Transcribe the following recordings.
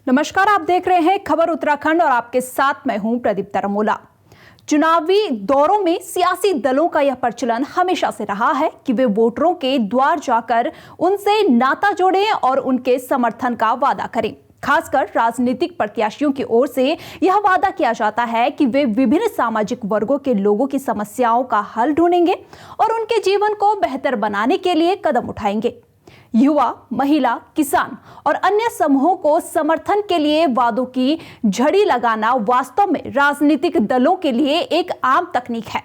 नमस्कार, आप देख रहे हैं खबर उत्तराखंड और आपके साथ मैं हूं प्रदीप तरमोला। चुनावी दौरों में सियासी दलों का यह प्रचलन हमेशा से रहा है कि वे वोटरों के द्वार जाकर उनसे नाता जोड़ें और उनके समर्थन का वादा करें। खासकर राजनीतिक प्रत्याशियों की ओर से यह वादा किया जाता है कि वे विभिन्न सामाजिक वर्गों के लोगों की समस्याओं का हल ढूंढेंगे और उनके जीवन को बेहतर बनाने के लिए कदम उठाएंगे। युवा, महिला, किसान और अन्य समूहों को समर्थन के लिए वादों की झड़ी लगाना वास्तव में राजनीतिक दलों के लिए एक आम तकनीक है।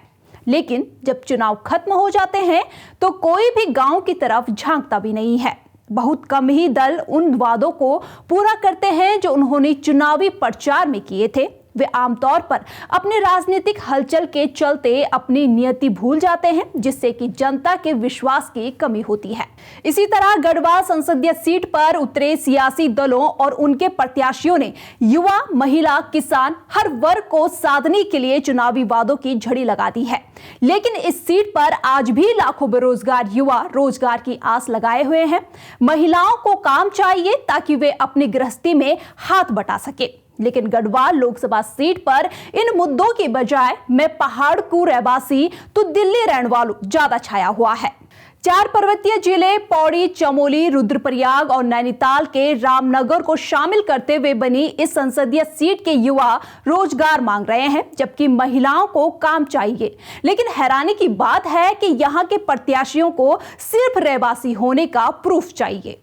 लेकिन जब चुनाव खत्म हो जाते हैं तो कोई भी गांव की तरफ झांकता भी नहीं है। बहुत कम ही दल उन वादों को पूरा करते हैं जो उन्होंने चुनावी प्रचार में किए थे। वे आमतौर पर अपने राजनीतिक हलचल के चलते अपनी नियति भूल जाते हैं, जिससे कि जनता के विश्वास की कमी होती है। इसी तरह गढ़वाल संसदीय सीट पर उतरे सियासी दलों और उनके प्रत्याशियों ने युवा, महिला, किसान हर वर्ग को साधने के लिए चुनावी वादों की झड़ी लगा दी है। लेकिन इस सीट पर आज भी लाखों बेरोजगार युवा रोजगार की आस लगाए हुए हैं। महिलाओं को काम चाहिए ताकि वे अपनी गृहस्थी में हाथ बटा सके। लेकिन गढ़वाल लोकसभा सीट पर इन मुद्दों की बजाय मैं पहाड़ को रहवासी तो दिल्ली रहने वालों ज्यादा छाया हुआ है। 4 पर्वतीय जिले पौड़ी, चमोली, रुद्रप्रयाग और नैनीताल के रामनगर को शामिल करते हुए बनी इस संसदीय सीट के युवा रोजगार मांग रहे हैं, जबकि महिलाओं को काम चाहिए। लेकिन हैरानी की बात है कि यहाँ के प्रत्याशियों को सिर्फ रहवासी होने का प्रूफ चाहिए।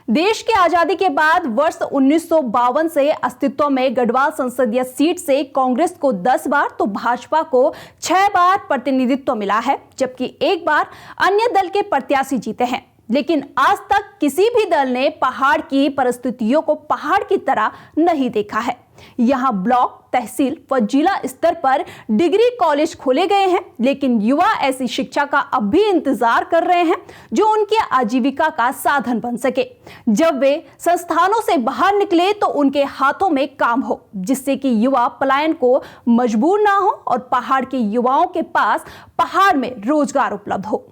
देश की आजादी के बाद वर्ष 1952 से अस्तित्व में गढ़वाल संसदीय सीट से कांग्रेस को 10 बार तो भाजपा को 6 बार प्रतिनिधित्व मिला है, जबकि एक बार अन्य दल के प्रत्याशी जीते हैं। लेकिन आज तक किसी भी दल ने पहाड़ की परिस्थितियों को पहाड़ की तरह नहीं देखा है। यहाँ ब्लॉक, तहसील व जिला स्तर पर डिग्री कॉलेज खोले गए हैं, लेकिन युवा ऐसी शिक्षा का अब भी इंतजार कर रहे हैं जो उनकी आजीविका का साधन बन सके। जब वे संस्थानों से बाहर निकले तो उनके हाथों में काम हो, जिससे कि युवा पलायन को मजबूर ना हो और पहाड़ के युवाओं के पास पहाड़ में रोजगार उपलब्ध हो।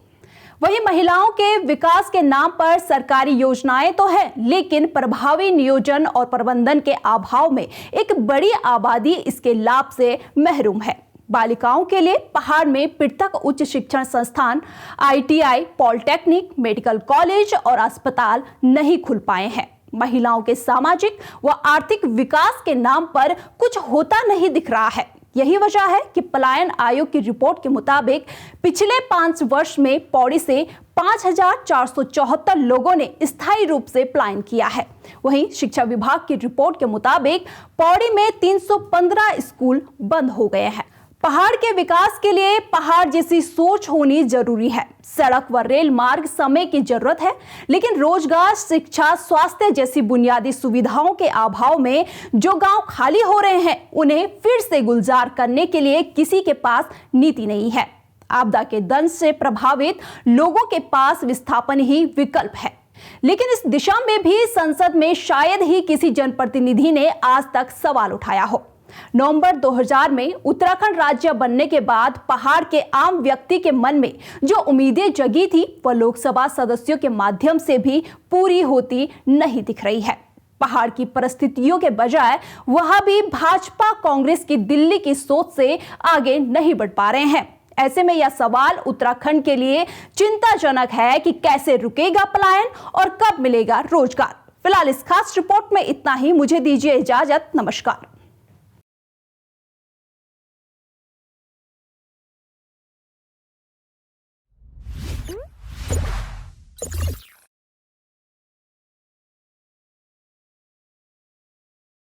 वहीं महिलाओं के विकास के नाम पर सरकारी योजनाएं तो है, लेकिन प्रभावी नियोजन और प्रबंधन के अभाव में एक बड़ी आबादी इसके लाभ से महरूम है। बालिकाओं के लिए पहाड़ में पृथक उच्च शिक्षण संस्थान, ITI, पॉलिटेक्निक, मेडिकल कॉलेज और अस्पताल नहीं खुल पाए हैं। महिलाओं के सामाजिक व आर्थिक विकास के नाम पर कुछ होता नहीं दिख रहा है। यही वजह है कि पलायन आयोग की रिपोर्ट के मुताबिक पिछले 5 वर्ष में पौड़ी से 5,474 लोगों ने स्थायी रूप से पलायन किया है। वहीं शिक्षा विभाग की रिपोर्ट के मुताबिक पौड़ी में 315 स्कूल बंद हो गए हैं। पहाड़ के विकास के लिए पहाड़ जैसी सोच होनी जरूरी है। सड़क व रेल मार्ग समय की जरूरत है, लेकिन रोजगार, शिक्षा, स्वास्थ्य जैसी बुनियादी सुविधाओं के अभाव में जो गांव खाली हो रहे हैं, उन्हें फिर से गुलजार करने के लिए किसी के पास नीति नहीं है। आपदा के दंश से प्रभावित लोगों के पास विस्थापन ही विकल्प है। लेकिन इस दिशा में भी संसद में शायद ही किसी जनप्रतिनिधि ने आज तक सवाल उठाया हो। नवंबर 2000 में उत्तराखंड राज्य बनने के बाद पहाड़ के आम व्यक्ति के मन में जो उम्मीदें जगी थी, वह लोकसभा सदस्यों के माध्यम से भी पूरी होती नहीं दिख रही है। पहाड़ की परिस्थितियों के बजाय वह भी भाजपा कांग्रेस की दिल्ली की सोच से आगे नहीं बढ़ पा रहे हैं। ऐसे में यह सवाल उत्तराखंड के लिए चिंताजनक है कि कैसे रुकेगा पलायन और कब मिलेगा रोजगार। फिलहाल इस खास रिपोर्ट में इतना ही। मुझे दीजिए इजाजत। नमस्कार।